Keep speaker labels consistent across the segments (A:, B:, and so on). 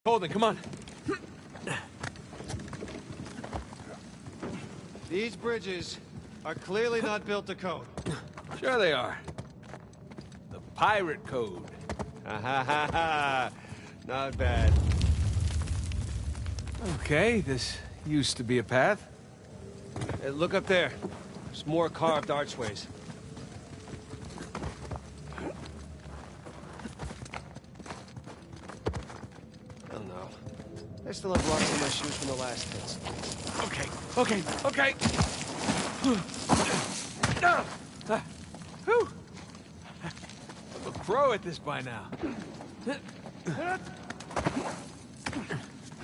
A: Holden, come on.
B: These bridges are clearly not built to code.
A: Sure they are. The pirate code.
B: Ha ha ha ha! Not bad.
A: Okay, this used to be a path.
B: Hey, look up there. There's more carved archways. Oh no. I still have rocks in my shoes from the last hits.
A: Okay. Whew. I'm a pro at this by now.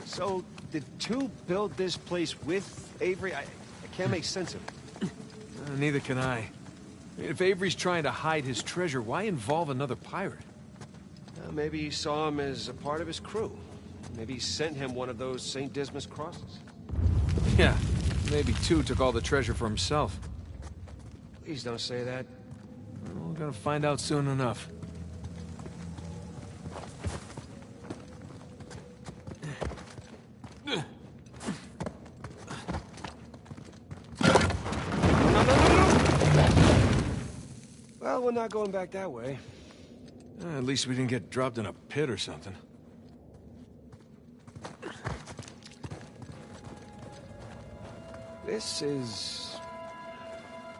B: So, did two build this place with Avery? I can't make sense of it.
A: Neither can I. If Avery's trying to hide his treasure, why involve another pirate?
B: Maybe he saw him as a part of his crew. Maybe he sent him one of those St. Dismas crosses.
A: Yeah, maybe two took all the treasure for himself.
B: Please don't say that.
A: Well, we're gonna find out soon enough.
B: Well, we're not going back that way.
A: At least we didn't get dropped in a pit or something.
B: This is...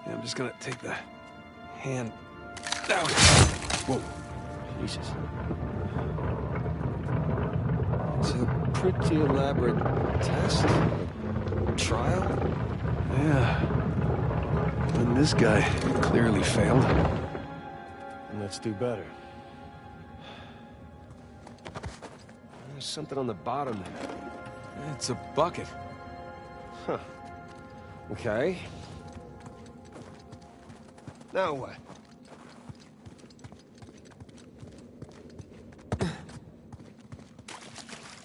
A: Yeah, I'm just gonna take the hand down.
B: Whoa. Jesus. It's a pretty elaborate test? Trial?
A: Yeah. And this guy clearly failed.
B: Let's do better. There's something on the bottom there.
A: It's a bucket.
B: Huh. Okay. Now what?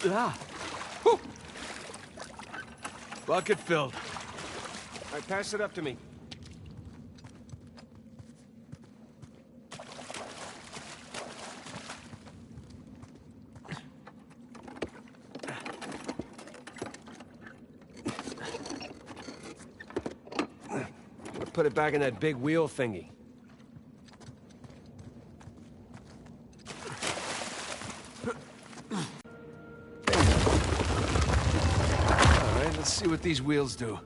A: Ah! Whew. Bucket filled.
B: All right, pass it up to me. Put it back in that big wheel thingy.
A: All right, let's see what these wheels do.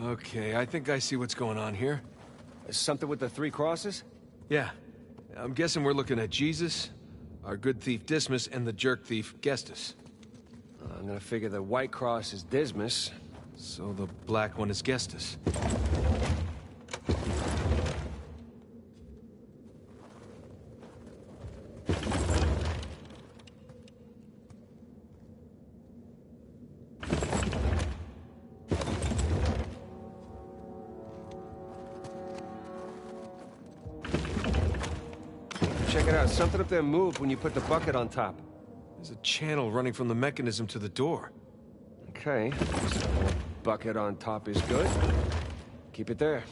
A: Okay, I think I see what's going on here.
B: Something with the three crosses?
A: Yeah. I'm guessing we're looking at Jesus, our good thief Dismas, and the jerk thief Gestus.
B: I'm gonna figure the white cross is Dismas.
A: So the black one is Gestus.
B: Check it out. Something up there moved when you put the bucket on top.
A: There's a channel running from the mechanism to the door.
B: Okay. So bucket on top is good. Keep it there.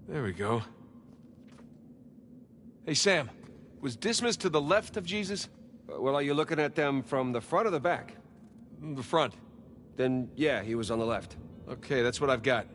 A: There we go. Hey, Sam. Was Dismas to the left of Jesus?
B: Well, are you looking at them from the front or the back?
A: The front.
B: Then, yeah, he was on the left.
A: Okay, that's what I've got.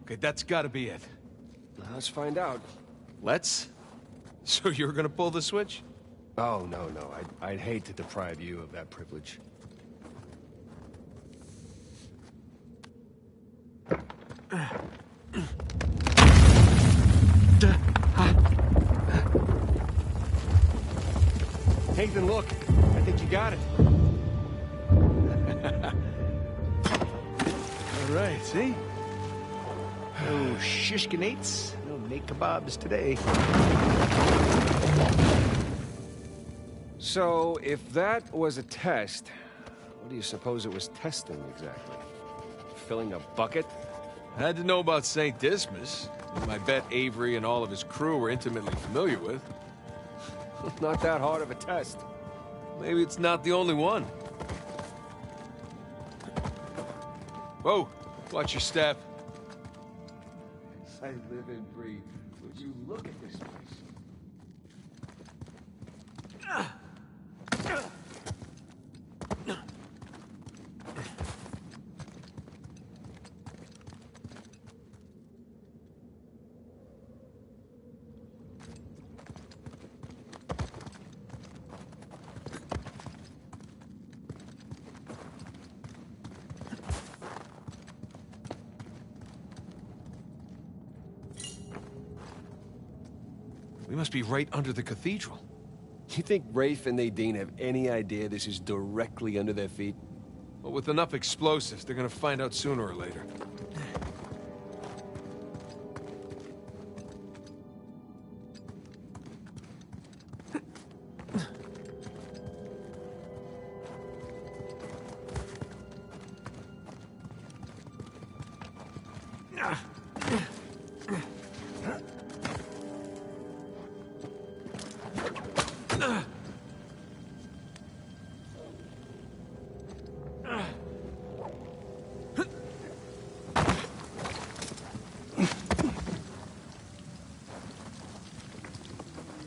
A: Okay, that's gotta be it.
B: Let's find out.
A: Let's? So you're gonna pull the switch?
B: Oh, no. I'd hate to deprive you of that privilege. Nathan, look. I think you got it.
C: All right, see? No shishkinates, no Nate kebabs today.
B: So, if that was a test, what do you suppose it was testing exactly? Filling a bucket?
A: I had to know about St. Dismas. I bet Avery and all of his crew were intimately familiar with.
B: Not that hard of a test.
A: Maybe it's not the only one. Whoa, watch your step.
B: I live and breathe. Would you look at this place?
A: We must be right under the cathedral.
B: You think Rafe and Nadine have any idea this is directly under their feet?
A: Well, with enough explosives, they're gonna find out sooner or later.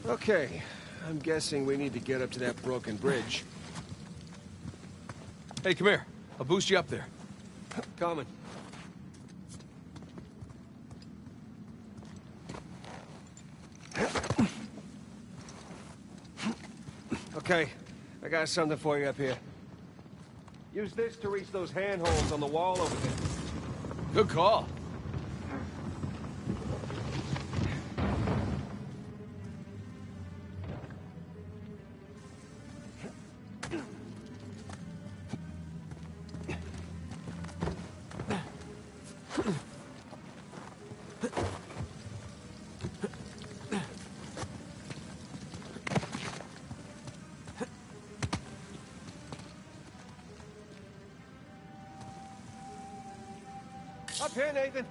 B: Okay, I'm guessing we need to get up to that broken bridge.
A: Hey, come here. I'll boost you up there.
B: Coming. Okay, I got something for you up here. Use this to reach those handholds on the wall over there.
A: Good call.
B: Up here, Nathan.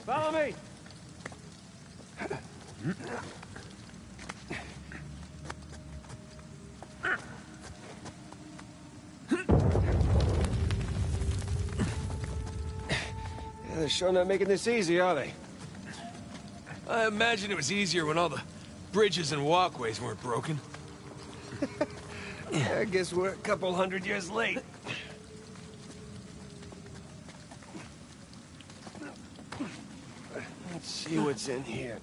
B: Follow me! Yeah, they're sure not making this easy, are they?
A: I imagine it was easier when all the bridges and walkways weren't broken.
B: I guess we're a couple hundred years late. Let's see what's in here.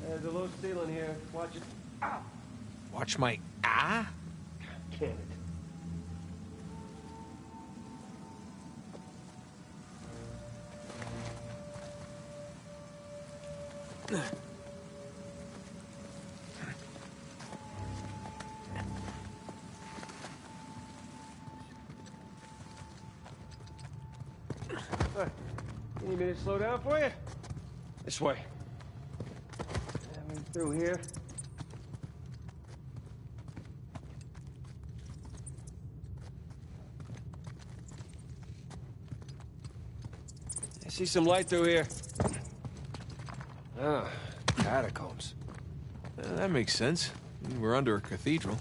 B: There's a low ceiling here. Watch it. Ow!
A: Watch my ah?
B: Can it? You need me to slow down for you? This way.
C: Coming through here.
B: I see some light through here. Ah, catacombs.
A: That makes sense. We're under a cathedral.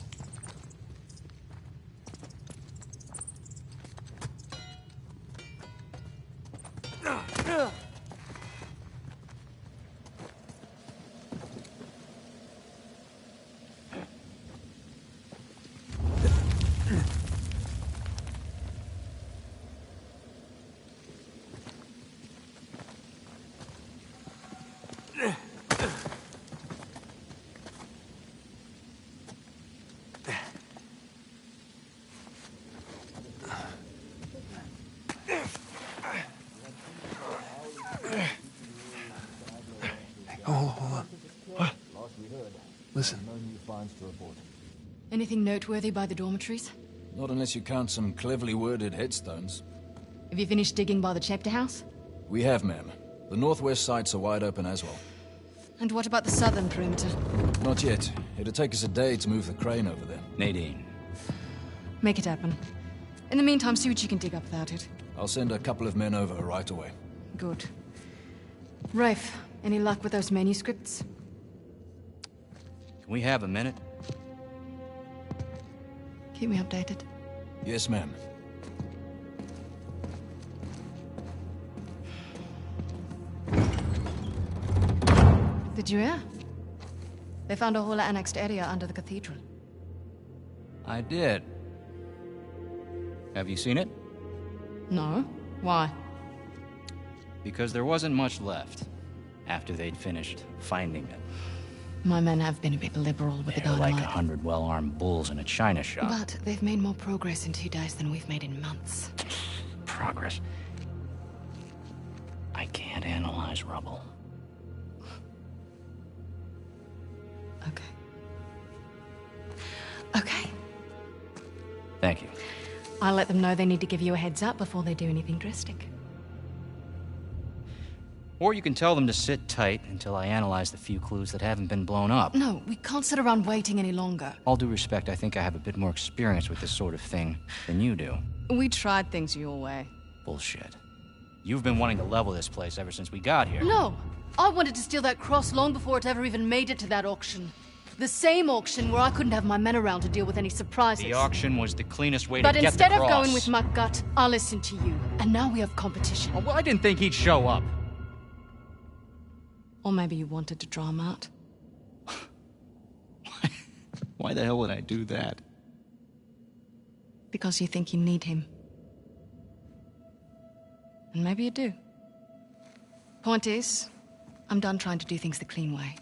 A: Hold on. What? Listen.
D: Anything noteworthy by the dormitories?
E: Not unless you count some cleverly worded headstones.
D: Have you finished digging by the chapter house?
E: We have, ma'am. The northwest sites are wide open as well.
D: And what about the southern perimeter?
E: Not yet. It'll take us a day to move the crane over there.
F: Nadine.
D: Make it happen. In the meantime, see what you can dig up without it.
E: I'll send a couple of men over right away.
D: Good. Rafe, any luck with those manuscripts?
F: Can we have a minute?
D: Keep me updated.
E: Yes, ma'am.
D: Did you hear? They found a whole annexed area under the cathedral.
F: I did. Have you seen it?
D: No? Why?
F: Because there wasn't much left after they'd finished finding it.
D: My men have been a bit liberal with the
F: They're like
D: dynamite.
F: 100 well-armed bulls in a china shop.
D: But they've made more progress in 2 days than we've made in months.
F: Progress. I can't analyze rubble.
D: Okay. Okay.
F: Thank you.
D: I'll let them know they need to give you a heads up before they do anything drastic.
F: Or you can tell them to sit tight until I analyze the few clues that haven't been blown up.
D: No, we can't sit around waiting any longer.
F: All due respect, I think I have a bit more experience with this sort of thing than you do.
D: We tried things your way.
F: Bullshit. You've been wanting to level this place ever since we got here.
D: No! I wanted to steal that cross long before it ever even made it to that auction. The same auction where I couldn't have my men around to deal with any surprises.
F: The auction was the cleanest way
D: But
F: to get the
D: instead
F: cross.
D: of going with my gut, I listened to you. And now we have competition.
F: Oh, well, I didn't think he'd show up.
D: Or maybe you wanted to draw him out.
F: Why the hell would I do that?
D: Because you think you need him. And maybe you do. Point is, I'm done trying to do things the clean way.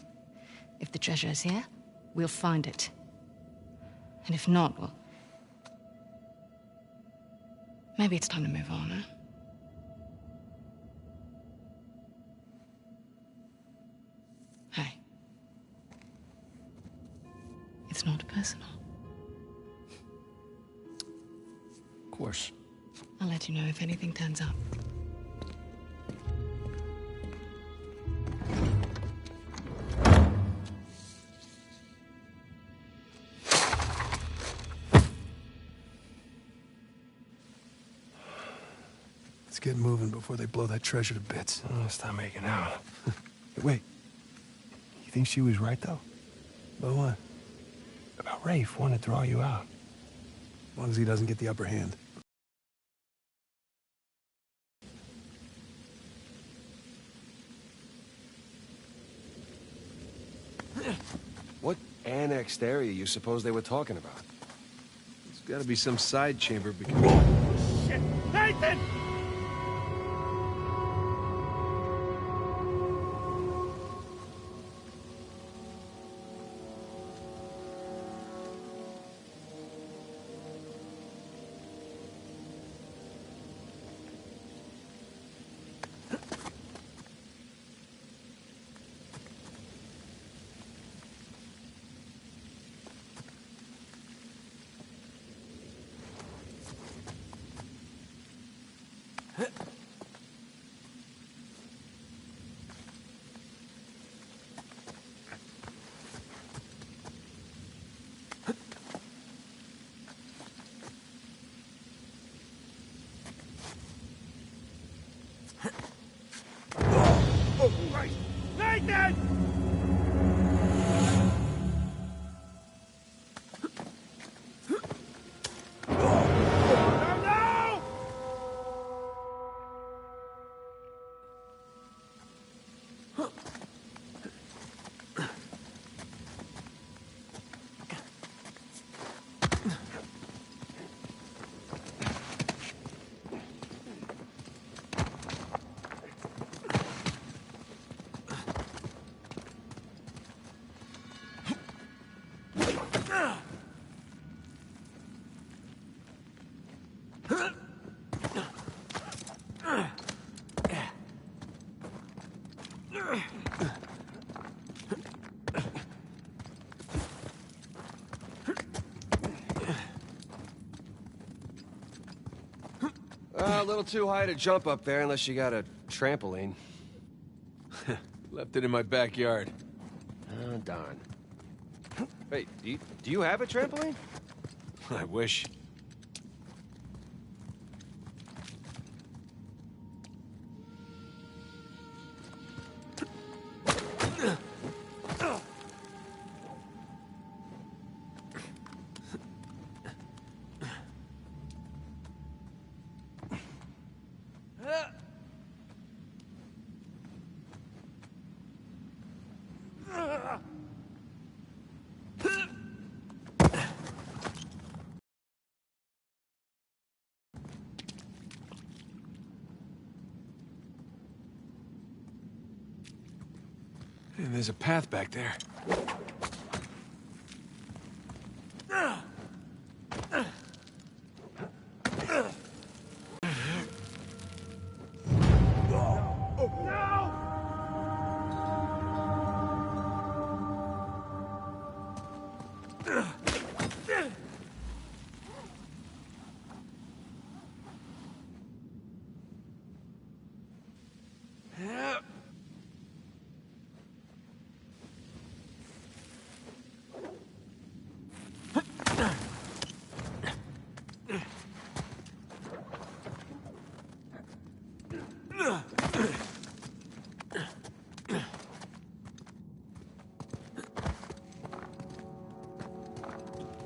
D: If the treasure is here, we'll find it. And if not, well... maybe it's time to move on, huh? Hey. It's not personal.
F: Of course.
D: I'll let you know if anything turns up.
A: Let's get moving before they blow that treasure to bits.
B: Oh, stop making out.
A: Wait. You think she was right, though? About what?
B: About Rafe wanting to draw you out.
A: As long as he doesn't get the upper hand.
B: What annexed area you suppose they were talking about?
A: There's gotta be some side chamber because...
B: Shit! Nathan! a little too high to jump up there unless you got a trampoline.
A: Left it in my backyard.
B: Oh, darn. Wait, do you have a trampoline?
A: I wish. And there's a path back there.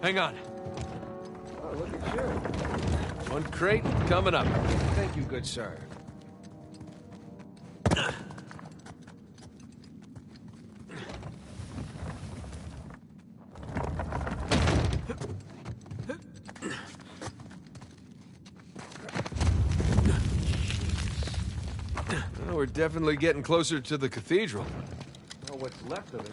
A: Hang on.
B: Oh, look at you.
A: One crate coming up.
B: Thank you, good sir.
A: Well, we're definitely getting closer to the cathedral.
B: Oh, what's left of it.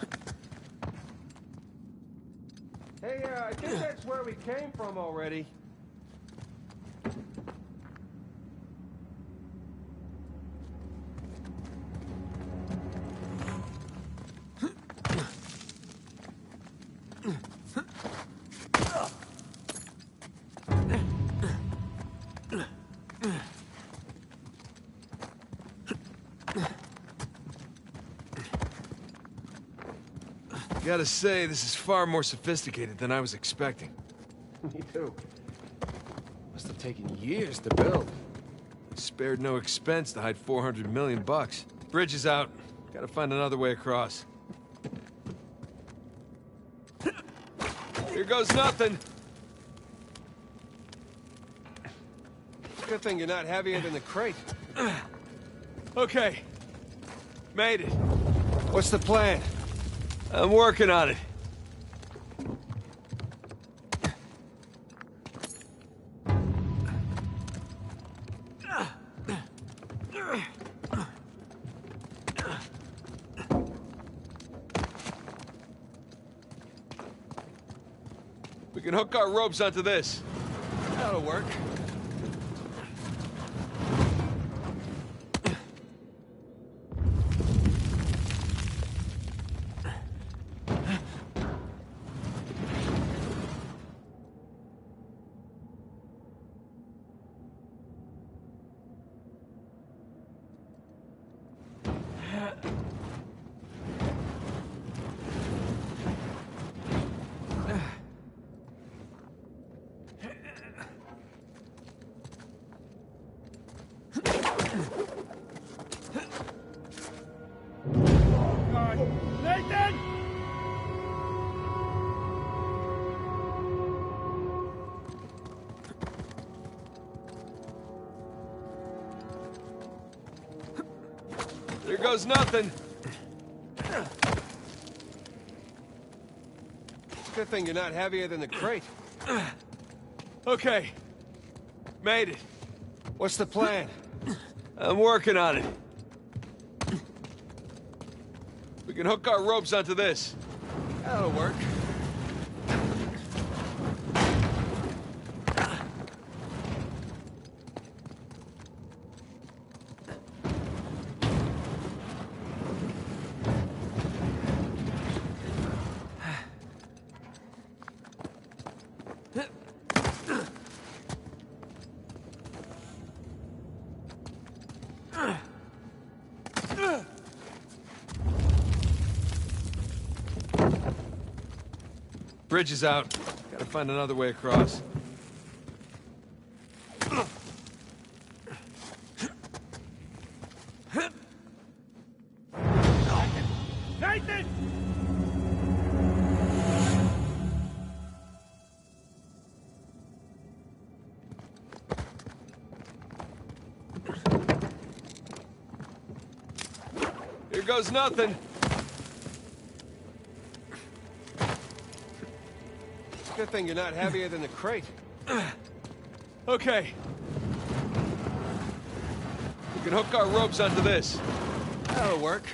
B: Hey, I think that's where we came from already.
A: Gotta say, this is far more sophisticated than I was expecting.
B: Me too. Must have taken years to build.
A: Spared no expense to hide 400 million bucks. Bridge is out. Gotta find another way across. Here goes nothing.
B: Good thing you're not heavier than the crate.
A: Okay. Made it.
B: What's the plan?
A: I'm working on it. We can hook our ropes onto this.
B: That'll work.
C: Nathan!
A: Here goes nothing.
B: Good thing you're not heavier than the crate.
A: Okay. Made it.
B: What's the plan?
A: I'm working on it. We can hook our ropes onto this.
B: That'll work.
A: Bridge is out. Gotta find another way across.
B: Nathan!
A: Here goes nothing.
B: Good thing you're not heavier than the crate.
A: Okay. We can hook our ropes onto this.
B: That'll work.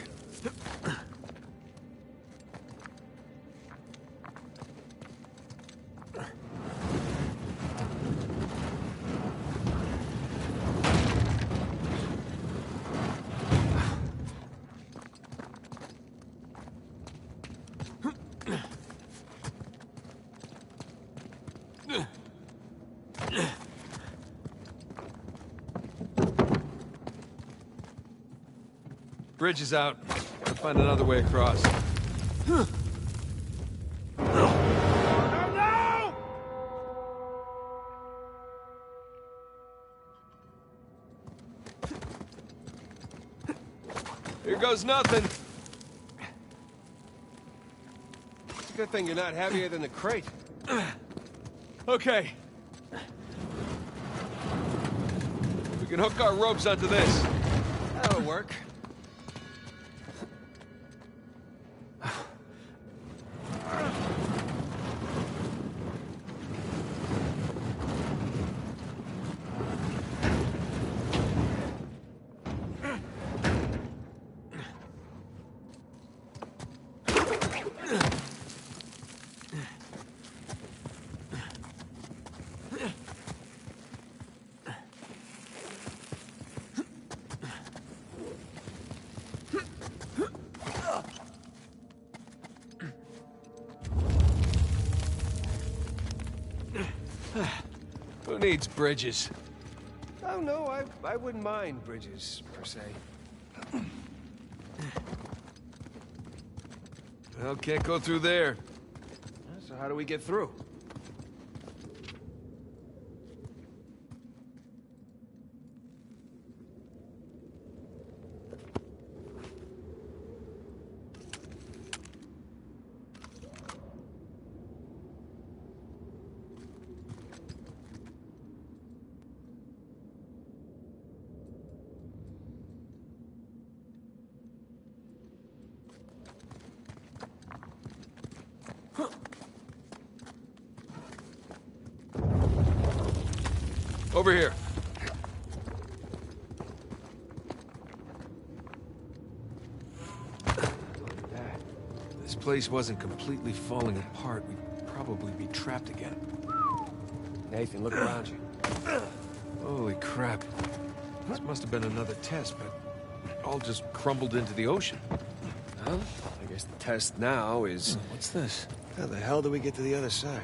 A: Bridge is out. Gotta find another way across.
B: No!
A: Here goes nothing.
B: It's a good thing you're not heavier than the crate.
A: Okay. We can hook our ropes onto this.
B: That'll work.
A: Who needs bridges?
B: Oh, no, I wouldn't mind bridges, per se.
A: Well, can't go through there.
B: So how do we get through?
A: Over here. If this place wasn't completely falling apart, we'd probably be trapped again.
B: Nathan, look around you.
A: Holy crap. This must have been another test, but it all just crumbled into the ocean.
B: Well, I guess the test now is...
A: What's this?
B: How the hell do we get to the other side?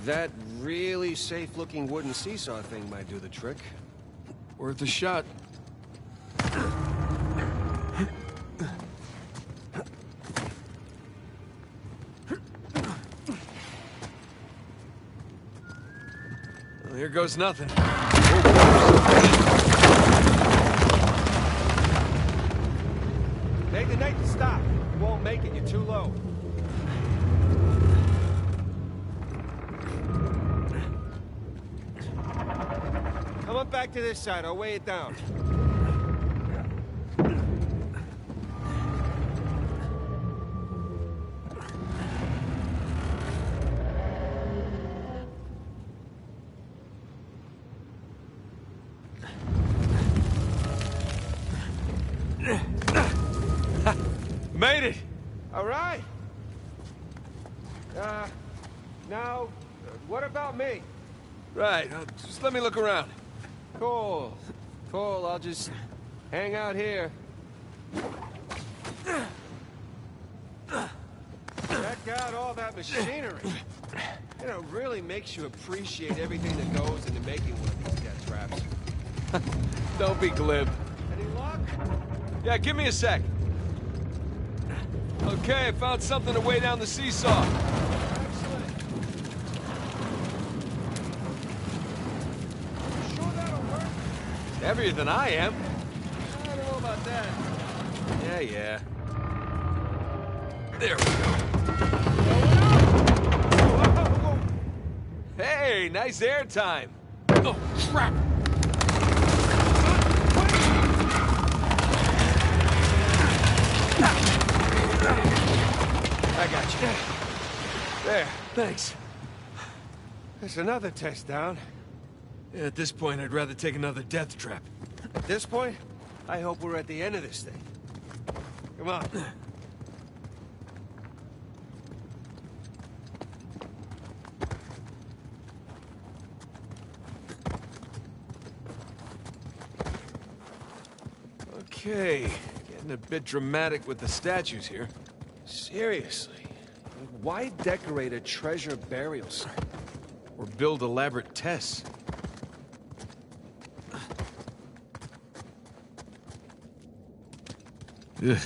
B: That really safe-looking wooden seesaw thing might do the trick.
A: Worth a shot. Well, here goes nothing.
B: Nathan, stop! You won't make it, you're too low. Come on back to this side, I'll weigh it down.
A: Made it!
B: All right. Now, what about me?
A: Right, just let me look around.
B: Cool. Cool, I'll just hang out here. Check out all that machinery. You know, it really makes you appreciate everything that goes into making one of these death traps.
A: Don't be glib.
B: Any luck?
A: Yeah, give me a sec. Okay, I found something to weigh down the seesaw.
B: Excellent. You sure that'll work?
A: Heavier than I am.
B: I don't know about that.
A: Yeah. There we go. Hey, nice air time. Oh, crap.
B: I got you. There.
A: Thanks.
B: That's another test down.
A: Yeah, at this point, I'd rather take another death trap.
B: At this point, I hope we're at the end of this thing. Come on.
A: Okay, getting a bit dramatic with the statues here.
B: Seriously? Why decorate a treasure burial site?
A: Or build elaborate tests. Ugh.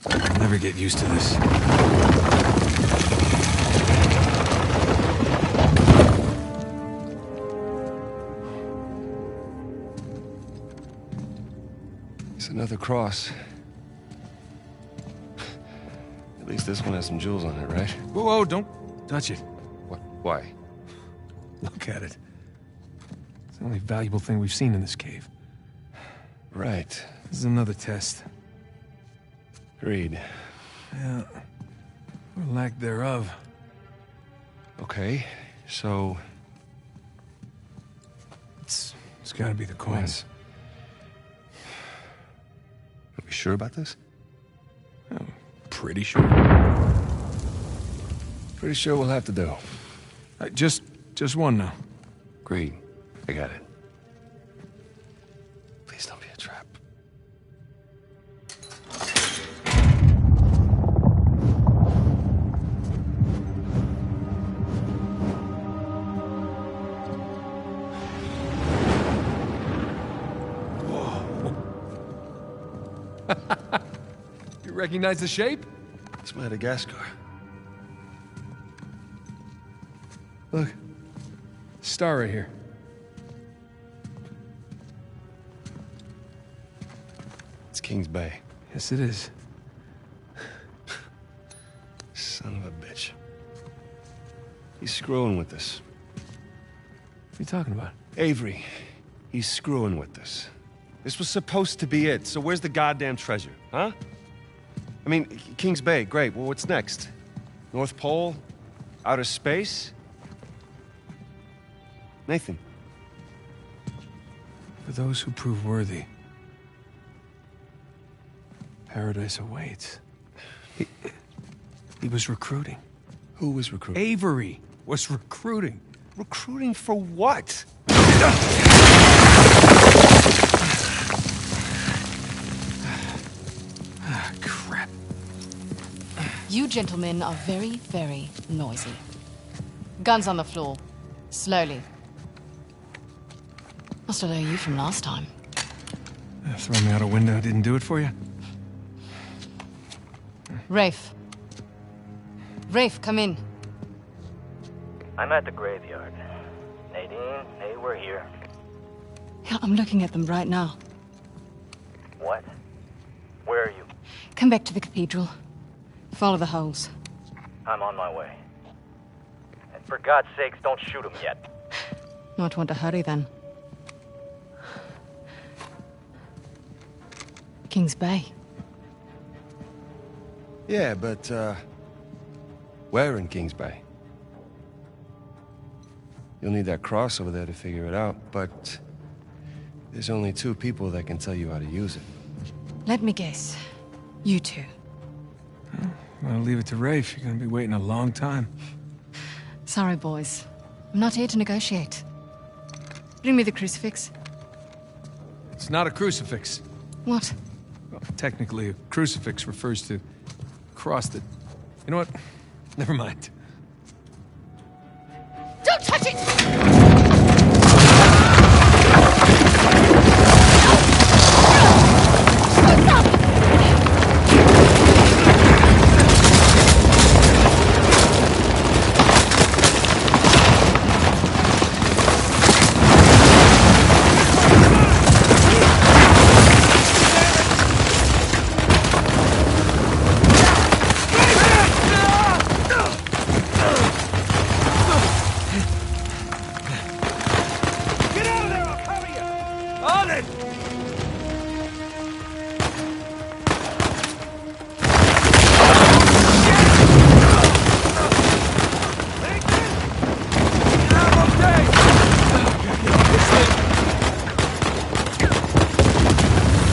A: I'll never get used to this.
B: It's another cross. At least this one has some jewels on it, right?
A: Whoa, don't touch it.
B: What? Why?
A: Look at it. It's the only valuable thing we've seen in this cave.
B: Right.
A: This is another test.
B: Agreed.
A: Yeah. Or lack thereof.
B: Okay, so...
A: It's gotta be the coins.
B: Are we sure about this?
A: I'm pretty sure.
B: Pretty sure we'll have to do.
A: Just one now.
B: Agreed. I got it. Please don't be a trap.
A: You recognize the shape?
B: It's Madagascar.
A: Look. Star right here.
B: It's Kings Bay.
A: Yes, it is.
B: Son of a bitch. He's screwing with us.
A: What are you talking about?
B: Avery, he's screwing with us. This was supposed to be it, so where's the goddamn treasure, huh? I mean, Kings Bay, great. Well, what's next? North Pole? Outer space? Nathan.
A: For those who prove worthy, paradise awaits. He was recruiting.
B: Who was recruiting?
A: Avery was recruiting.
B: Recruiting for what?
A: Ah, crap.
D: You gentlemen are very, very noisy. Guns on the floor. Slowly. Must have learned you from last time.
A: Throw me out a window didn't do it for you?
D: Rafe. Rafe, come in.
G: I'm at the graveyard. Nadine, hey, we're here.
D: Yeah, I'm looking at them right now.
G: What? Where are you?
D: Come back to the cathedral. Follow the holes.
G: I'm on my way. And for God's sakes, don't shoot him yet.
D: Not want to hurry then. Kings Bay.
B: Yeah, but, where in Kings Bay? You'll need that cross over there to figure it out, but there's only 2 people that can tell you how to use it.
D: Let me guess. You two.
A: I'll leave it to Rafe. You're gonna be waiting a long time.
D: Sorry, boys. I'm not here to negotiate. Bring me the crucifix.
A: It's not a crucifix.
D: What?
A: Well, technically, a crucifix refers to a cross that... You know what? Never mind.
D: Don't touch it!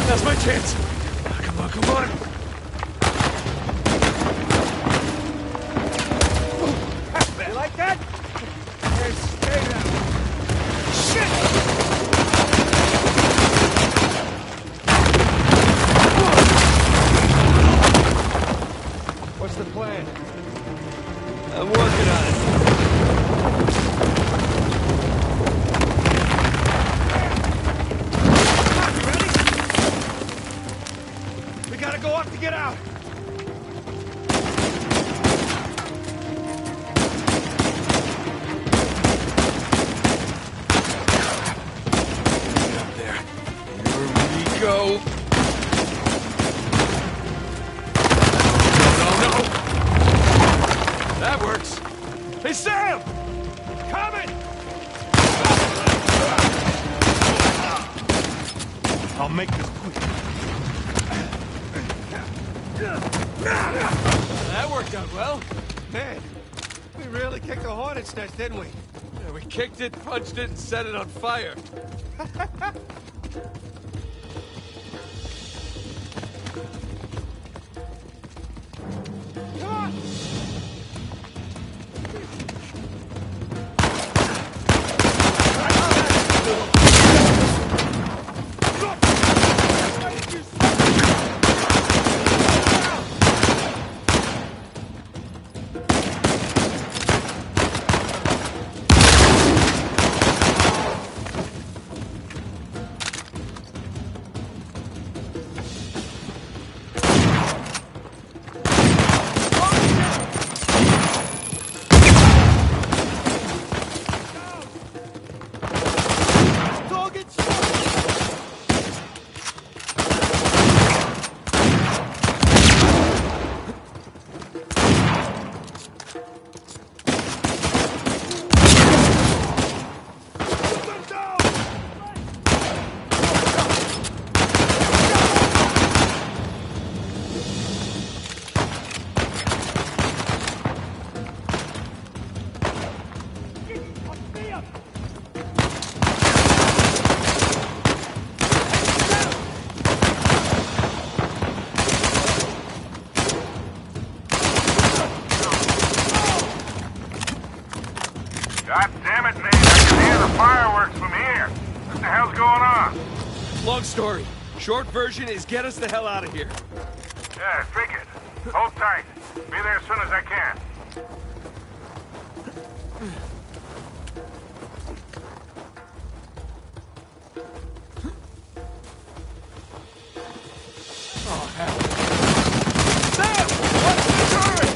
A: That's my chance. Come on, come on.
C: You like that? Hey, stay down. Shit! What's the plan?
A: I'm working on it.
C: We gotta go up to get out.
A: There. Here we go. No, no, no. That works. Hey, Sam!
C: Coming! I'll make this quick.
A: That worked out well.
C: Man, we really kicked a hornet's nest, didn't we?
A: Yeah, we kicked it, punched it, and set it on fire.
C: Come on!
H: God damn it, Nate. I can hear the fireworks from here. What the hell's going on?
A: Long story. Short version is get us the hell out of here.
H: Yeah, figured. Hold tight. Be there as soon as I can.
A: Oh, hell. Sam! What's the story?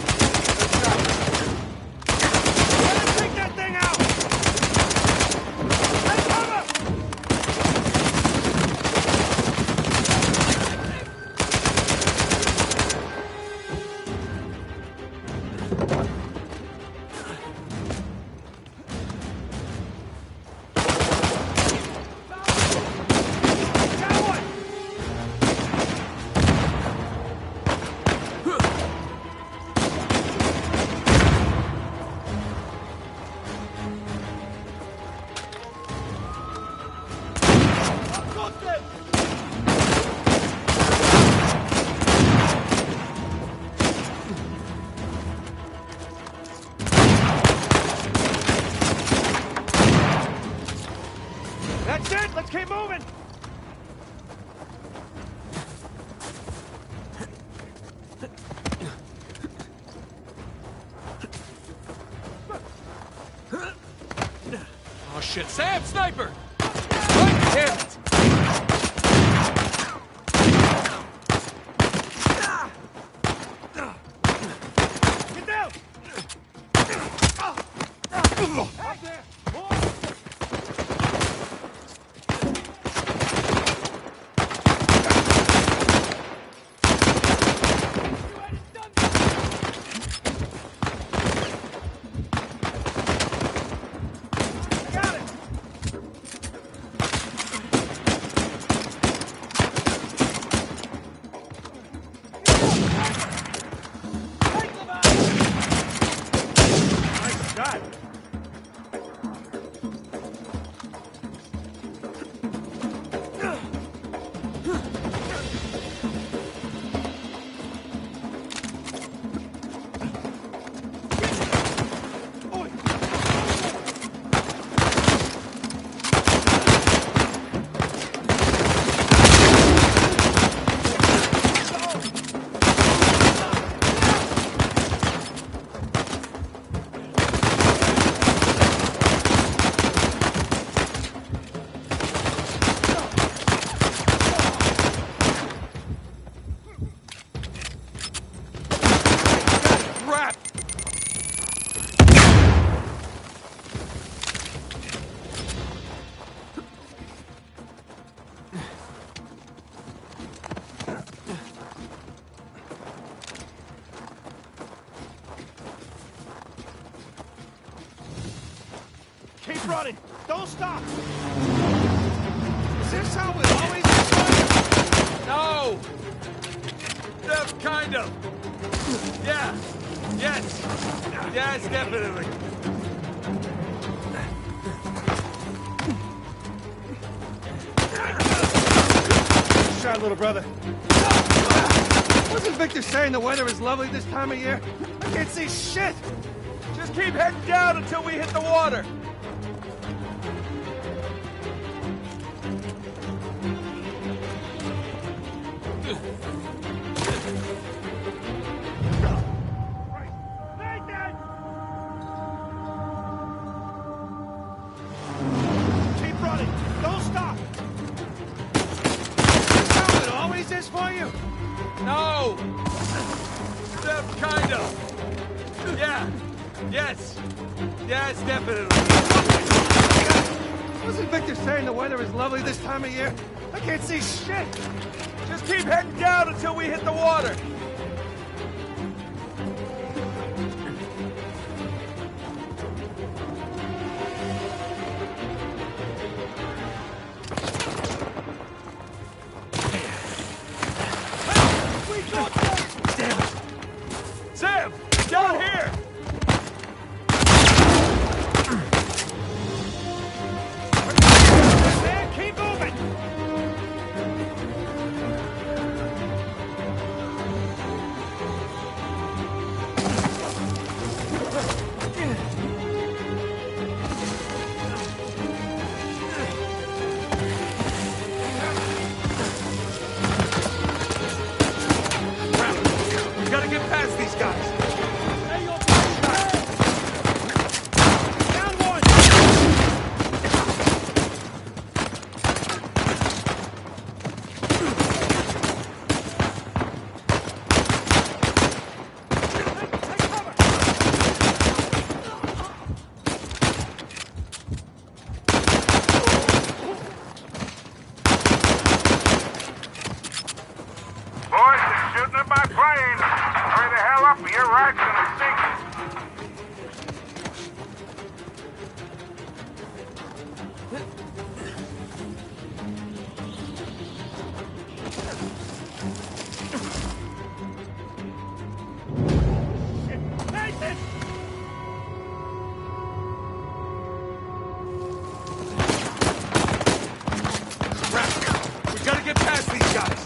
C: Let's take that thing out! Hey, cover! Got one! That's it! Let's keep moving!
A: bullshit! Sam, sniper! What? Damn it!
H: Get down! Out there! Keep running! Don't stop! Is this how it always is?
A: No! That's kind of. Yeah. Yes. Yes, definitely.
C: Shot, little brother. Wasn't Victor saying the weather is lovely this time of year? I can't see shit!
A: Just keep heading down until we hit the water.
C: Keep running! Don't stop! Is this how it always is for you?
A: No! That's kind of. Yeah. Yes. Yes, definitely.
C: Wasn't Victor saying the weather is lovely this time of year? I can't see shit!
A: Just keep heading down until we hit the water. Damn it. Sam, down here.
C: Man, keep moving!
A: We gotta get past these guys.
C: Down one!
H: Boys, they're shooting at my plane. Hurry the hell up or your ride's gonna sink. Nathan!
A: Crap. We gotta get past these guys.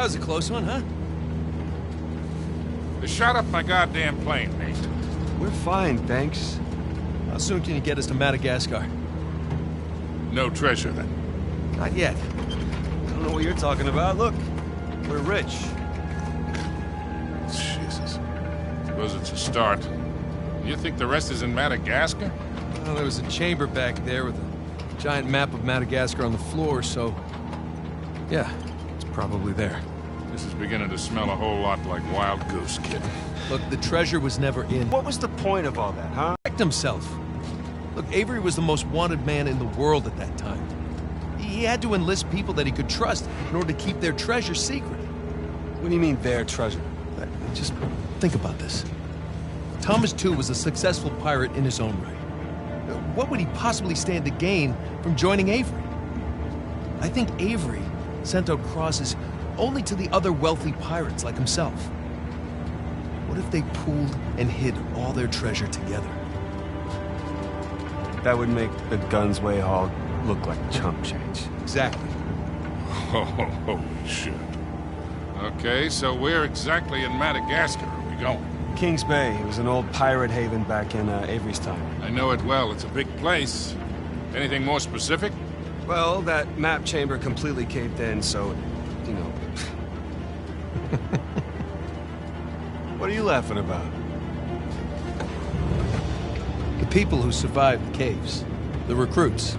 A: was a close one, huh?
H: They shot up my goddamn plane, Nate.
B: We're fine, thanks.
A: How soon can you get us to Madagascar?
H: No treasure, then.
A: Not yet.
B: I don't know what you're talking about. Look, we're rich.
H: Jesus. Suppose it's a start. You think the rest is in Madagascar?
A: Well, there was a chamber back there with a giant map of Madagascar on the floor, so... yeah, it's probably there.
H: This is beginning to smell a whole lot like Wild Goose, kid.
A: Look, the treasure was never in.
B: What was the point of all that, huh?
A: Protect himself. Look, Avery was the most wanted man in the world at that time. He had to enlist people that he could trust in order to keep their treasure secret.
B: What do you mean, their treasure?
A: Just think about this. Thomas, too, was a successful pirate in his own right. What would he possibly stand to gain from joining Avery? I think Avery sent out crosses only to the other wealthy pirates like himself. What if they pooled and hid all their treasure together?
B: That would make the Gunsway haul look like chump change.
A: Exactly.
H: Oh, holy shit. Okay, so where exactly in Madagascar are we going?
B: Kings Bay. It was an old pirate haven back in Avery's time.
H: I know it well. It's a big place. Anything more specific?
B: Well, that map chamber completely caved in, so, you know... What are you laughing about?
A: The people who survived the caves. The recruits.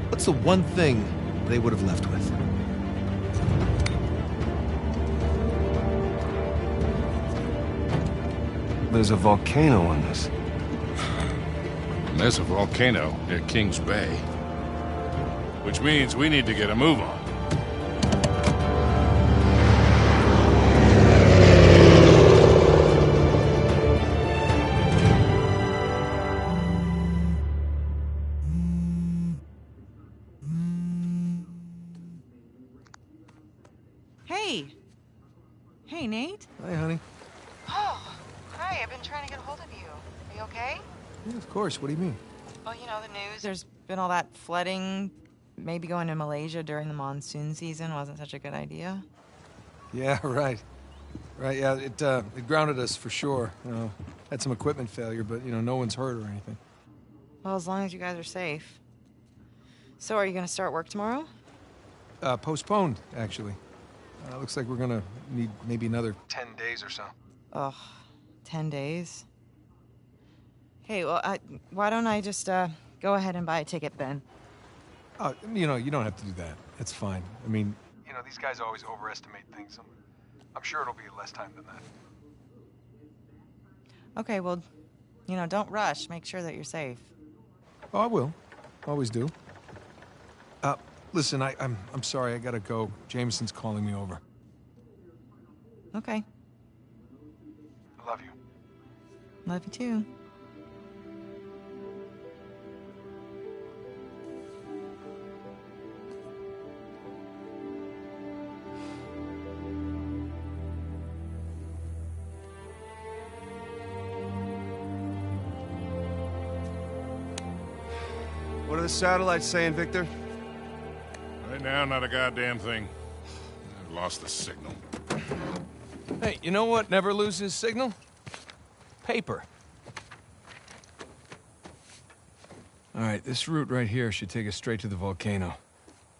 A: What's the one thing they would have left with?
B: There's a volcano on this.
H: There's a volcano near Kings Bay. Which means we need to get a move on.
I: Hey. Hey, Nate.
A: Hi, honey.
I: Oh, hi. I've been trying to get a hold of you. Are you okay?
A: Yeah, of course. What do you mean?
I: Well, you know, the news. There's been all that flooding. Maybe going to Malaysia during the monsoon season wasn't such a good idea.
A: Yeah, right. Right, yeah, it grounded us for sure. You know, had some equipment failure, but, you know, no one's hurt or anything.
I: Well, as long as you guys are safe. So, are you going to start work tomorrow?
A: Postponed, actually. Looks like we're gonna need maybe another 10 days or so.
I: Ugh, 10 days? Hey, well, why don't I just, go ahead and buy a ticket then?
A: You know, you don't have to do that. It's fine. I mean, you know, these guys always overestimate things. I'm sure it'll be less time than that.
I: Okay, well, you know, don't rush. Make sure that you're safe.
A: Oh, I will. Always do. Listen, I'm sorry. I gotta go. Jameson's calling me over.
I: Okay.
A: I love you.
I: Love you too.
B: What are the satellites saying, Victor?
H: Right now, not a goddamn thing. I've lost the signal.
A: Hey, you know what never loses signal? Paper. All right, this route right here should take us straight to the volcano.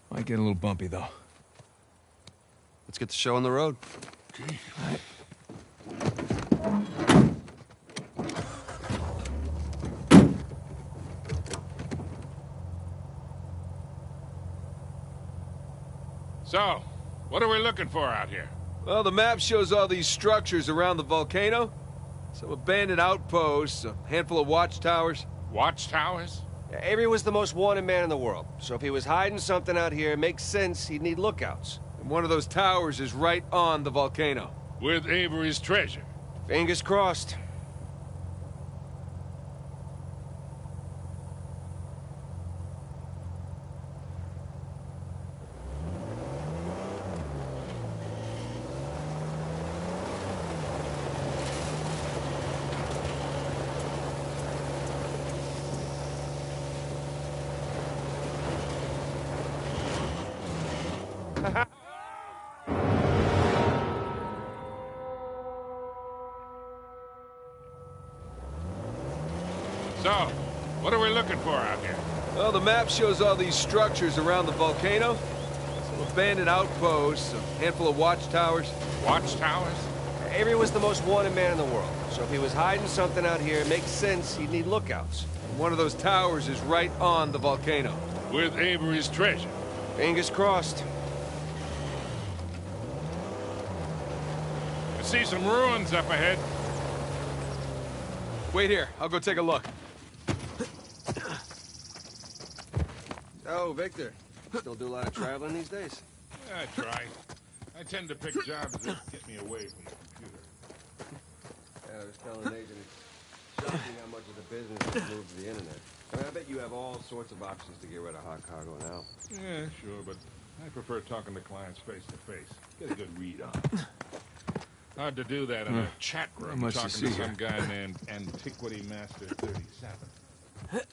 A: Might get a little bumpy, though.
B: Let's get the show on the road.
H: Okay.
A: All right.
H: So, what are we looking for out here?
A: Well, the map shows all these structures around the volcano. Some abandoned outposts, a handful of watchtowers.
H: Watchtowers?
B: Yeah, Avery was the most wanted man in the world, so if he was hiding something out here, it makes sense he'd need lookouts.
A: And one of those towers is right on the volcano.
H: With Avery's treasure.
B: Fingers crossed.
H: What are we looking for out here?
J: Well, the map shows all these structures around the volcano. Some abandoned outposts, a handful of watchtowers.
H: Watchtowers?
B: Avery was the most wanted man in the world, so if he was hiding something out here, it makes sense he'd need lookouts.
J: One of those towers is right on the volcano.
H: With Avery's treasure.
B: Fingers crossed.
H: I see some ruins up ahead.
J: Wait here, I'll go take a look.
B: Oh, Victor. Still do a lot of traveling these days?
H: I try. I tend to pick jobs that get me away from the computer.
B: Yeah, I was telling Nathan, it's shocking how much of the business has moved to the internet. I mean, I bet you have all sorts of options to get rid of hot cargo now.
H: Yeah, sure, but I prefer talking to clients face to face. Get a good read on them. Hard to do that in a chat room
J: much to
H: talking
J: see
H: to some
J: here.
H: guy named Antiquity Master 37.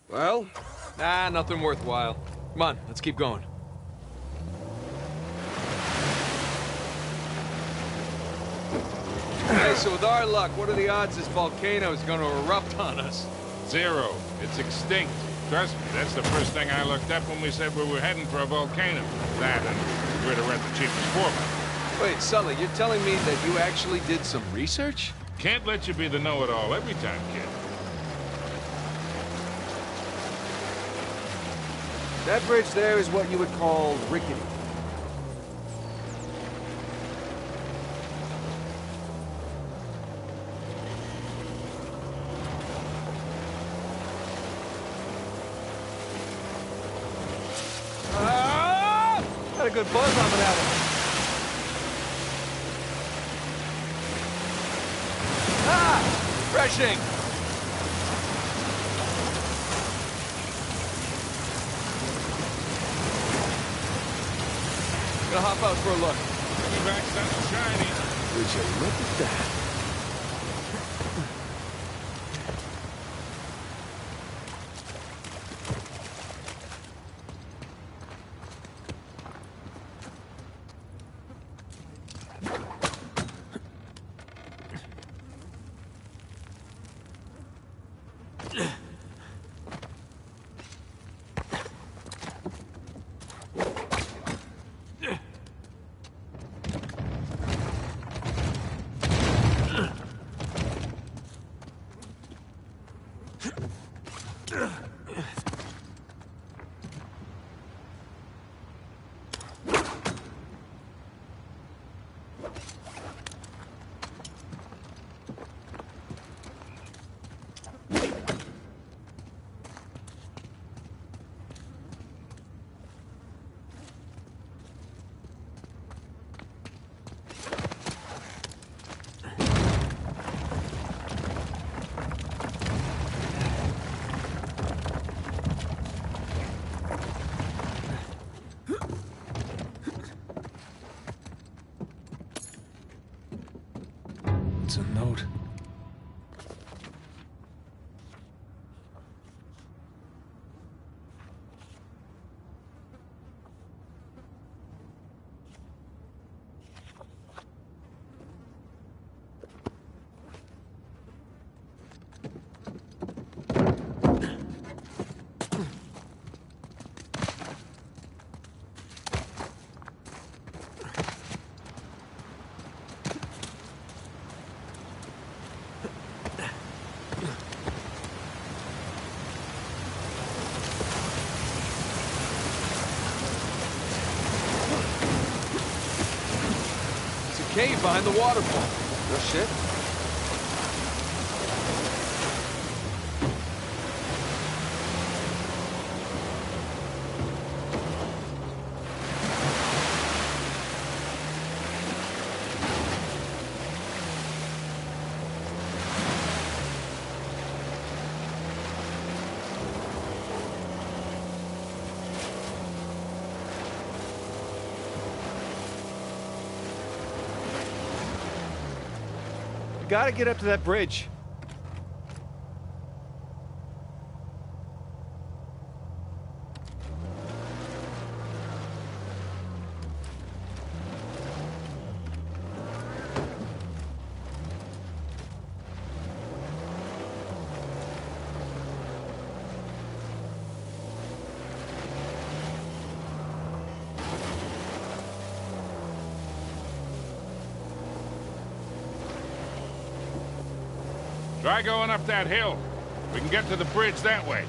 J: Well? Nah, nothing worthwhile. Come on, let's keep going. Hey, so with our luck, what are the odds this volcano is going to erupt on us?
H: 0. It's extinct. Trust me, that's the first thing I looked up when we said we were heading for a volcano. That and where to rent the cheapest 4x.
J: Wait, Sully, you're telling me that you actually did some research?
H: Can't let you be the know-it-all every time, kid.
B: That bridge there is what you would call rickety.
J: Got a good buzz off of that one. Ah! Refreshing! Gonna hop out for a look.
H: Coming back sounds shiny.
J: Would you look at that? It's a note. Cave behind the waterfall. No shit.
B: We gotta get up to that bridge.
H: Try going up that hill. We can get to the bridge that way.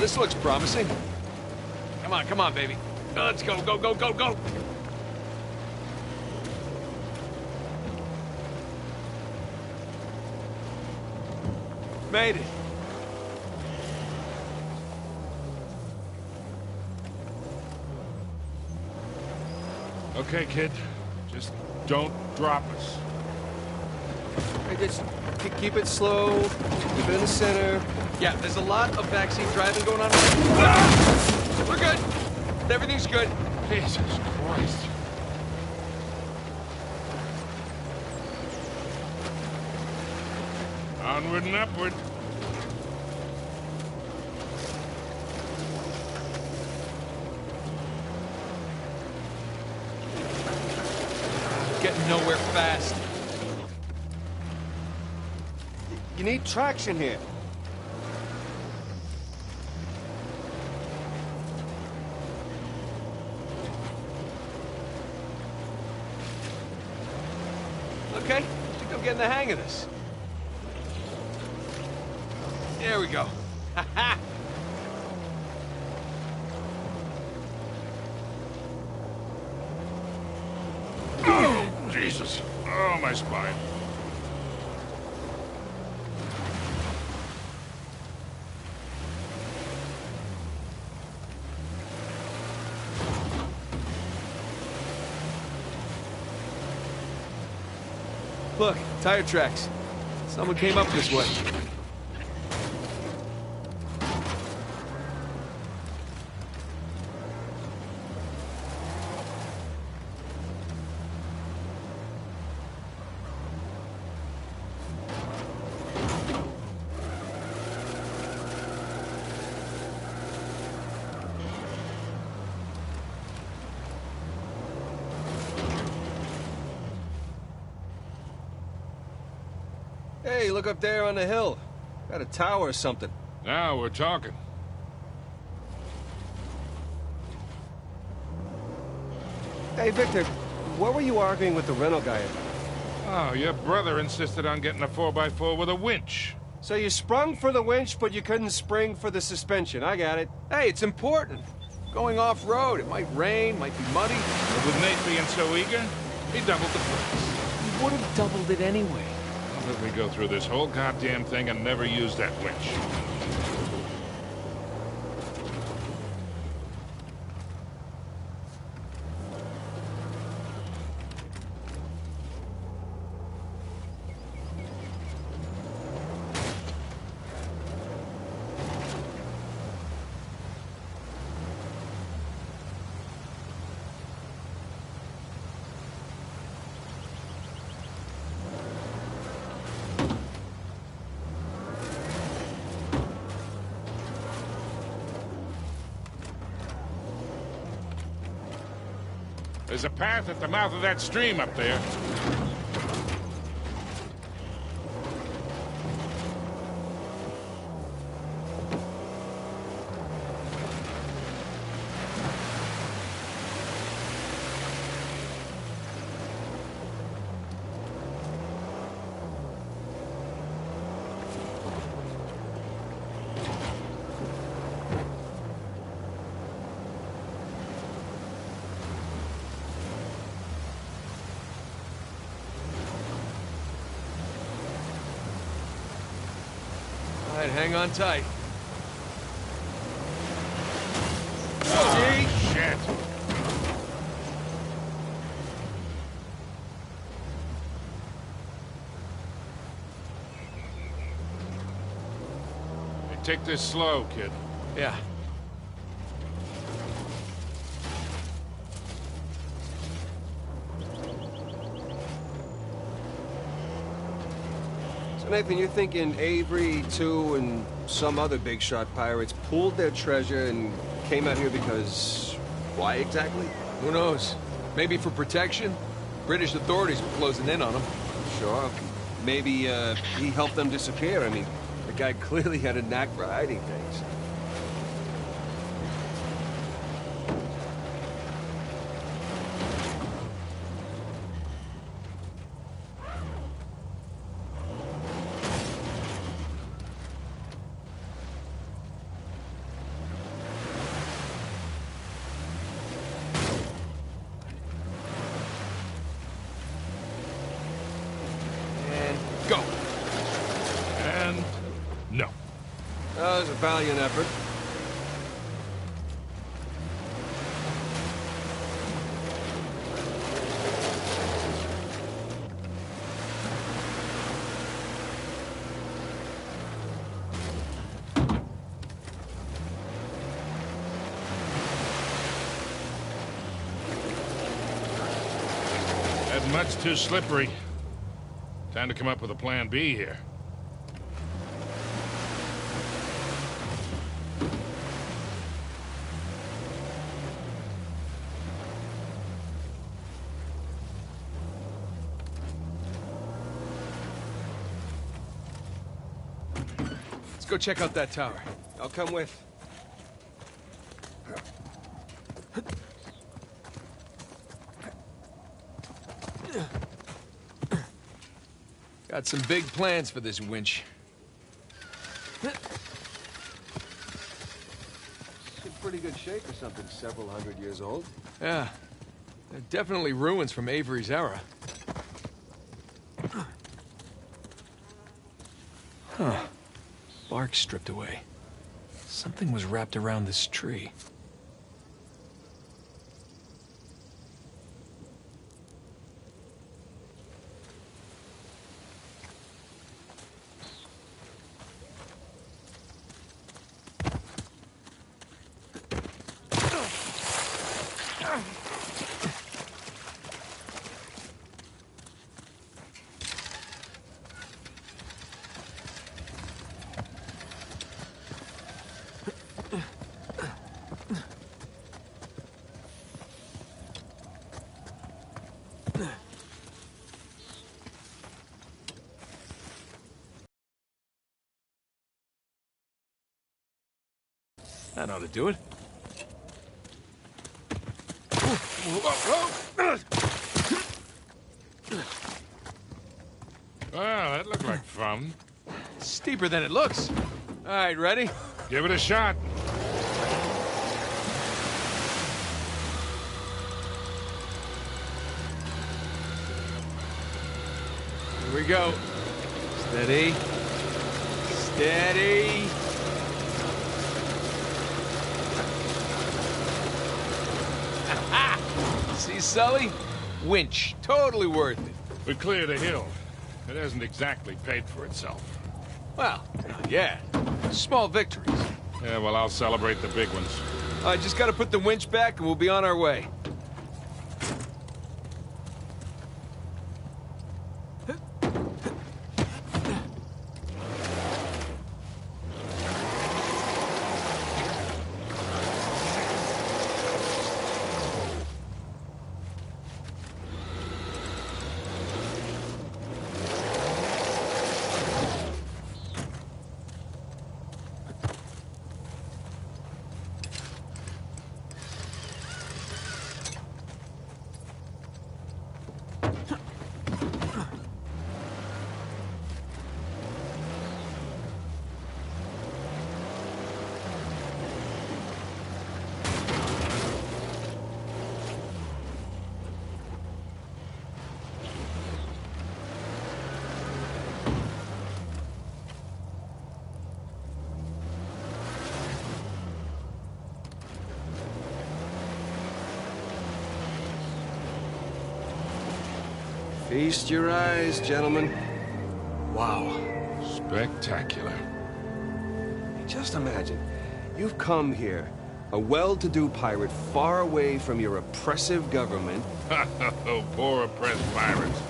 J: This looks promising. Come on, baby. Let's go, go, go, go, go! Made it.
H: Okay, kid. Just don't drop us.
J: Hey, just keep it slow. Keep it in the center. Yeah, there's a lot of backseat driving going on. Ah! We're good. Everything's good.
H: Jesus Christ. Onward and upward.
J: Getting nowhere fast.
B: You need traction here.
J: Okay, I think I'm getting the hang of this. There we go. Ha-ha!
H: Oh, Jesus. Oh, my spine.
J: Look, tire tracks. Someone came up this way. Hey, look up there on the hill. Got a tower or something.
H: Now we're talking.
B: Hey, Victor, what were you arguing with the rental guy about?
H: Oh, your brother insisted on getting a 4x4 with a winch.
B: So you sprung for the winch, but you couldn't spring for the suspension. I got it.
J: Hey, it's important. Going off-road, it might rain, might be muddy.
H: But with Nate being so eager, he doubled the price.
J: He would have doubled it anyway.
H: How did we go through this whole goddamn thing and never use that winch? There's a path at the mouth of that stream up there.
J: right, hang on tight.
H: Oh, shit. Hey, take this slow, kid.
J: Yeah.
B: So, Nathan, you're thinking Avery, too, and some other big shot pirates pulled their treasure and came out here because... why exactly?
J: Who knows? Maybe for protection? British authorities were closing in on them.
B: Sure. Maybe, he helped them disappear. I mean, the guy clearly had a knack for hiding things.
J: Go.
H: And... no.
B: That was a valiant effort.
H: That mud's too slippery. Time to come up with a plan B here.
J: Let's go check out that tower.
B: I'll come with.
J: Got some big plans for this winch.
B: It's in pretty good shape for something several hundred years old.
J: Yeah. They're definitely ruins from Avery's era. Huh. Bark stripped away. Something was wrapped around this tree. That ought to do it.
H: Well, that looked like fun.
J: Steeper than it looks. All right, ready?
H: Give it a shot.
J: Here we go. Steady. Steady. See, Sully? Winch. Totally worth it.
H: We cleared a hill. It hasn't exactly paid for itself.
J: Well, yeah. Small victories.
H: Yeah, well, I'll celebrate the big ones.
J: I just gotta put the winch back and we'll be on our way.
B: Feast your eyes, gentlemen. Wow.
H: Spectacular.
B: Just imagine, you've come here, a well-to-do pirate far away from your oppressive government.
H: Oh, poor oppressed pirates.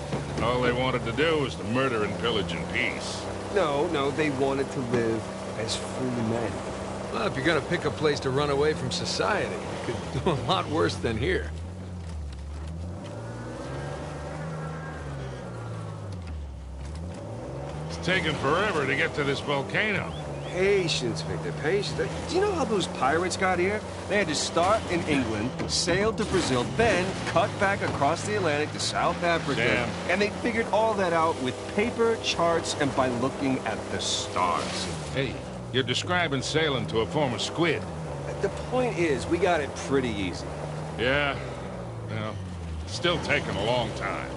H: All they wanted to do was to murder and pillage in peace.
B: No, they wanted to live as free men.
J: Well, if you're gonna pick a place to run away from society, you could do a lot worse than here.
H: It's taken forever to get to this volcano.
B: Patience, Victor, patience. Do you know how those pirates got here? They had to start in England, sail to Brazil, then cut back across the Atlantic to South Africa.
H: Damn.
B: And they figured all that out with paper, charts, and by looking at the stars.
H: Hey, you're describing sailing to a former squid.
B: The point is, we got it pretty easy.
H: Yeah, well, still taking a long time.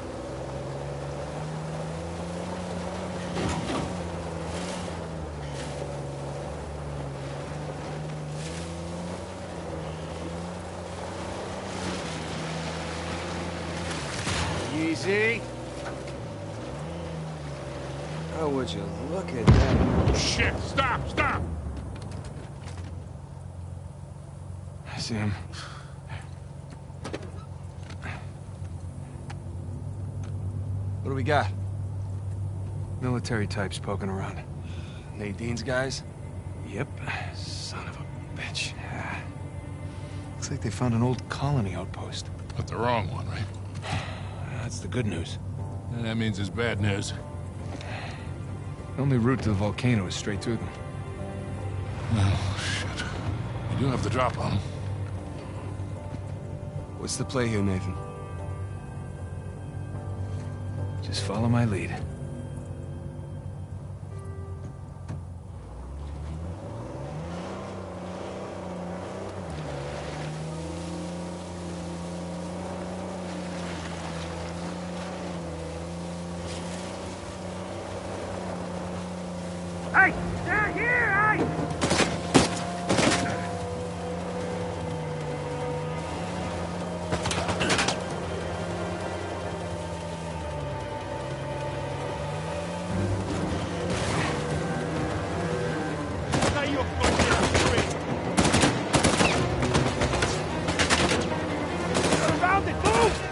B: Easy. Oh, would you look at that?
H: Shit, stop, stop!
J: I see him. What do we got? Military types poking around.
B: Nadine's guys?
J: Yep. Son of a bitch. Yeah. Looks like they found an old colony outpost.
H: But the wrong one, right?
J: That's the good news.
H: And that means it's bad news.
J: The only route to the volcano is straight through them.
H: Oh, shit. You do have the drop on them.
B: What's the play here, Nathan?
J: Just follow my lead.
K: Hey! Down here, hey! Found it! Move!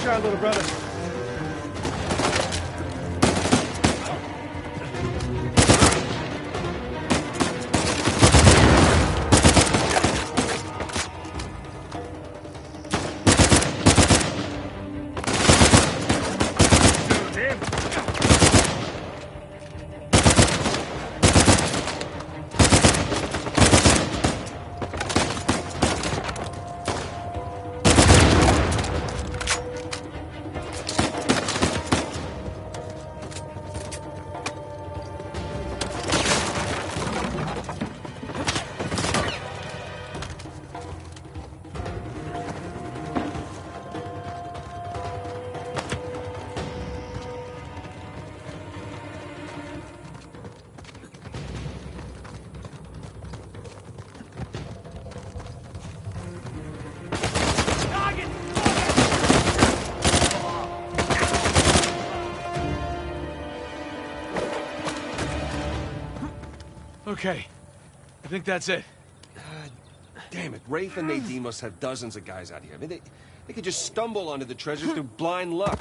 A: Try, little brother.
J: Okay. I think that's it.
B: Damn it, Rafe and Nadine must have dozens of guys out here. I mean, they could just stumble onto the treasure through blind luck.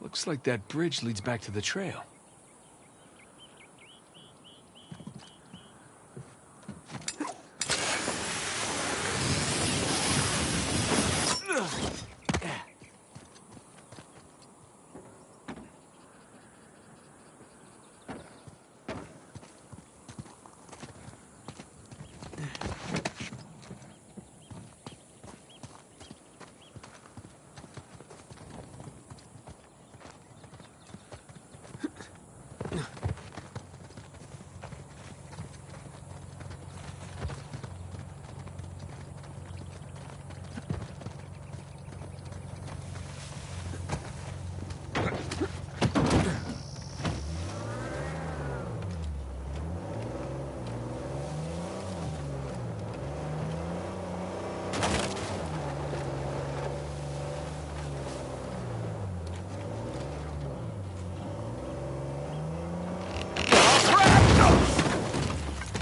J: Looks like that bridge leads back to the trail.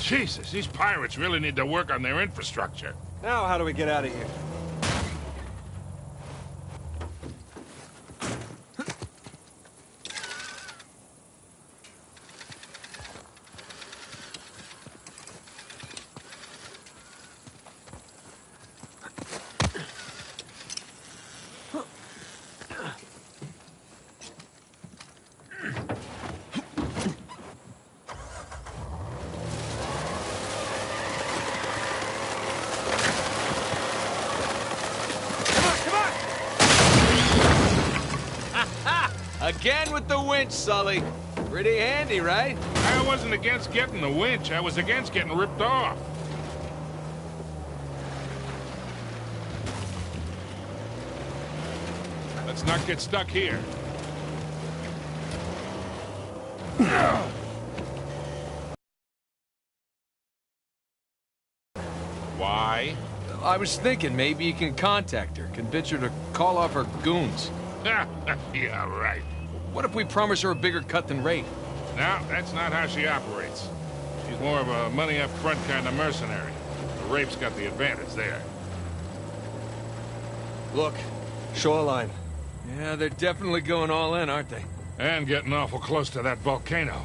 H: Jesus, these pirates really need to work on their infrastructure.
B: Now how do we get out of here?
J: Again with the winch, Sully. Pretty handy, right?
H: I wasn't against getting the winch. I was against getting ripped off. Let's not get stuck here. Why?
J: I was thinking maybe you can contact her, convince her to call off her goons.
H: Yeah, right.
J: What if we promise her a bigger cut than Rafe?
H: No, that's not how she operates. She's more of a money-up-front kind of mercenary. The Rafe's got the advantage there.
B: Look, shoreline.
J: Yeah, they're definitely going all in, aren't they?
H: And getting awful close to that volcano.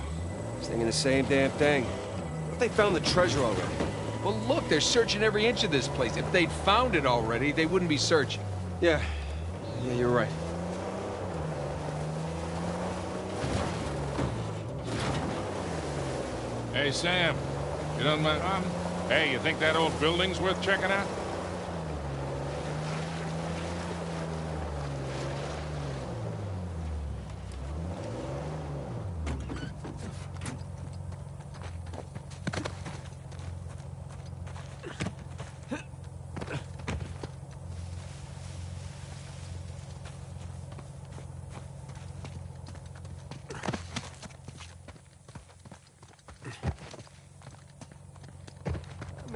B: Thinking the same damn thing. What if they found the treasure already?
J: Well, look, they're searching every inch of this place. If they'd found it already, they wouldn't be searching.
B: Yeah, you're right.
H: Hey, Sam. You don't mind? Hey, you think that old building's worth checking out?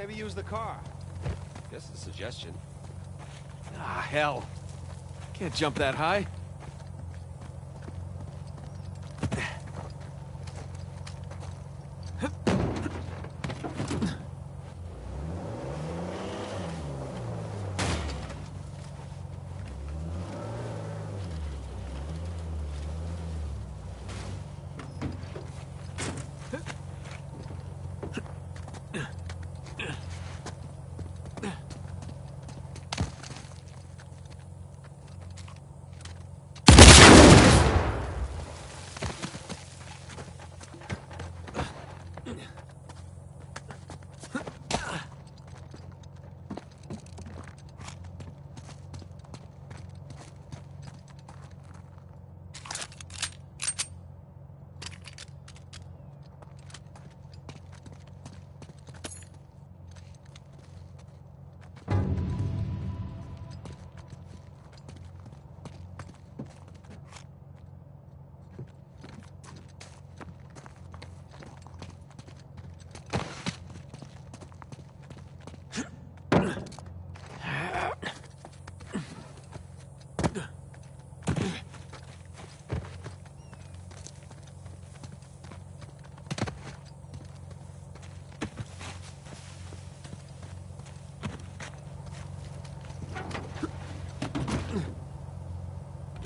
B: Maybe use the car. Just a suggestion.
J: Ah, hell. Can't jump that high.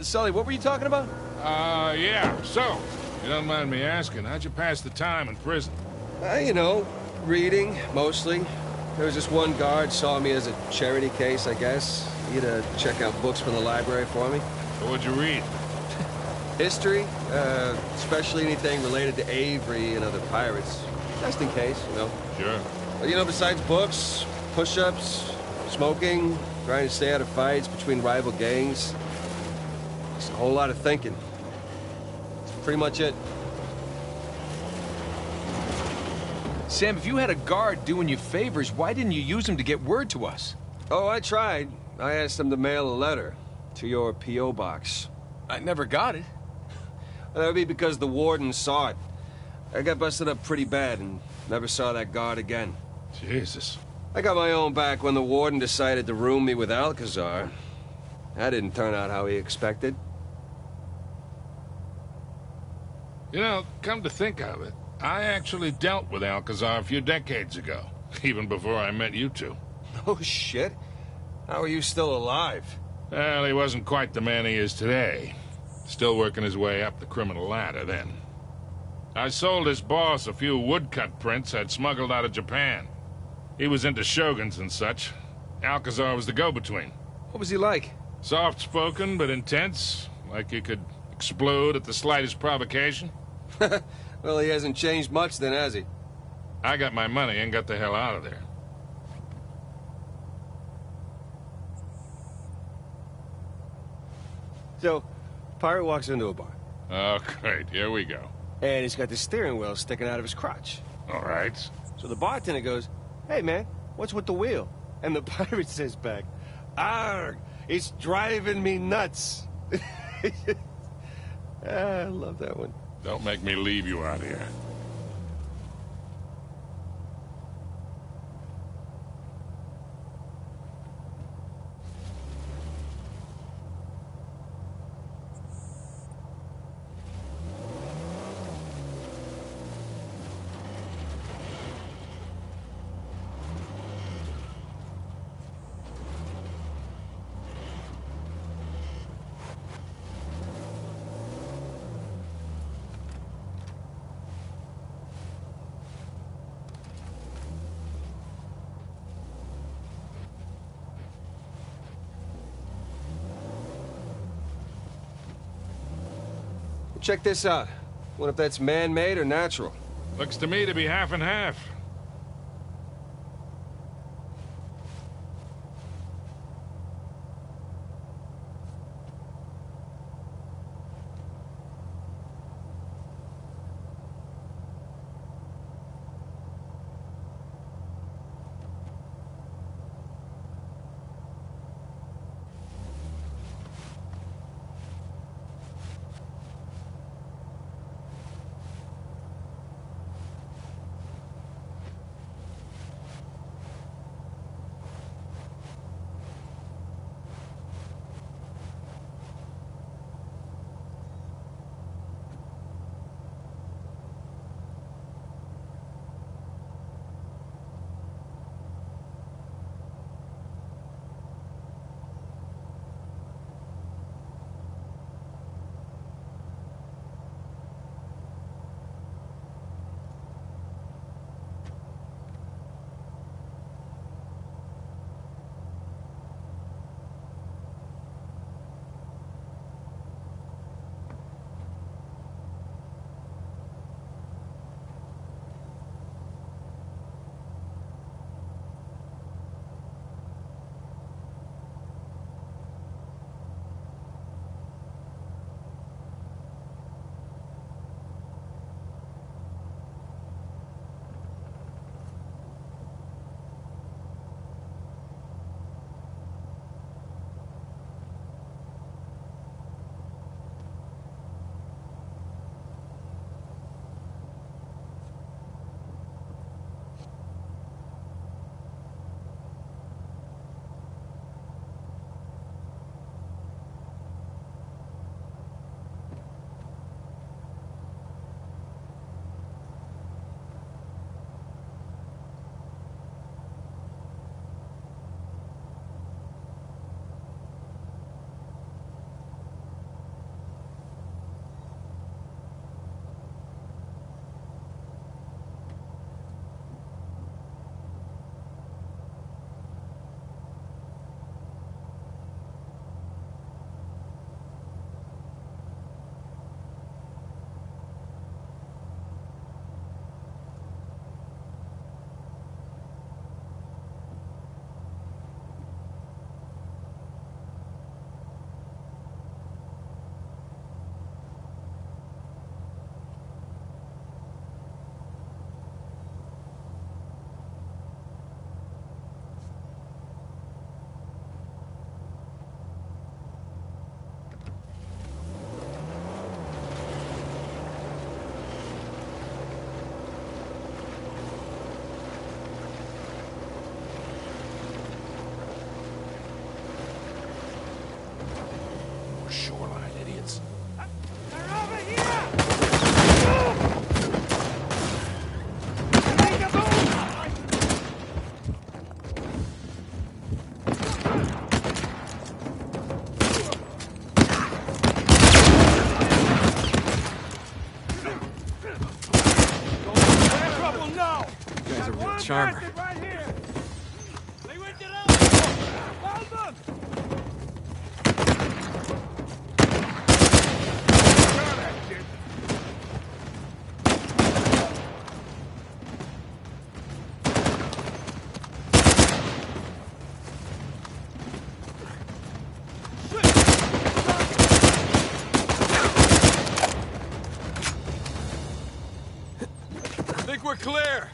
B: Sully, what were you talking about?
H: Yeah. So, you don't mind me asking, how'd you pass the time in prison?
B: You know, reading, mostly. There was just one guard saw me as a charity case, I guess. He had to check out books from the library for me.
H: So what'd you read?
B: History, especially anything related to Avery and other pirates. Just in case, you know.
H: Sure.
B: But, you know, besides books, push-ups, smoking, trying to stay out of fights between rival gangs, just a whole lot of thinking. That's pretty much it.
J: Sam, if you had a guard doing you favors, why didn't you use him to get word to us?
B: Oh, I tried. I asked him to mail a letter to your P.O. box.
J: I never got it.
B: That would be because the warden saw it. I got busted up pretty bad and never saw that guard again.
H: Jesus.
B: I got my own back when the warden decided to room me with Alcazar. That didn't turn out how he expected.
H: You know, come to think of it, I actually dealt with Alcazar a few decades ago, even before I met you two.
B: Oh, shit. How are you still alive?
H: Well, he wasn't quite the man he is today. Still working his way up the criminal ladder then. I sold his boss a few woodcut prints I'd smuggled out of Japan. He was into shoguns and such. Alcazar was the go-between.
B: What was he like?
H: Soft-spoken but intense, like he could explode at the slightest provocation.
B: Well, he hasn't changed much then, has he?
H: I got my money and got the hell out of there.
B: So, pirate walks into a bar.
H: Oh, great. Here we go.
B: And he's got the steering wheel sticking out of his crotch.
H: All right.
B: So the bartender goes, "Hey, man, what's with the wheel?" And the pirate says back, "Arg, it's driving me nuts." I love that one.
H: Don't make me leave you out here.
B: Check this out. Wonder if that's man-made or natural.
H: Looks to me to be half and half.
L: shoreline, idiots.
K: They're over here! Make a move! Trouble now!
J: You guys are a real charmer.
K: Right here! They went it up! Hold them!
J: I think we're clear.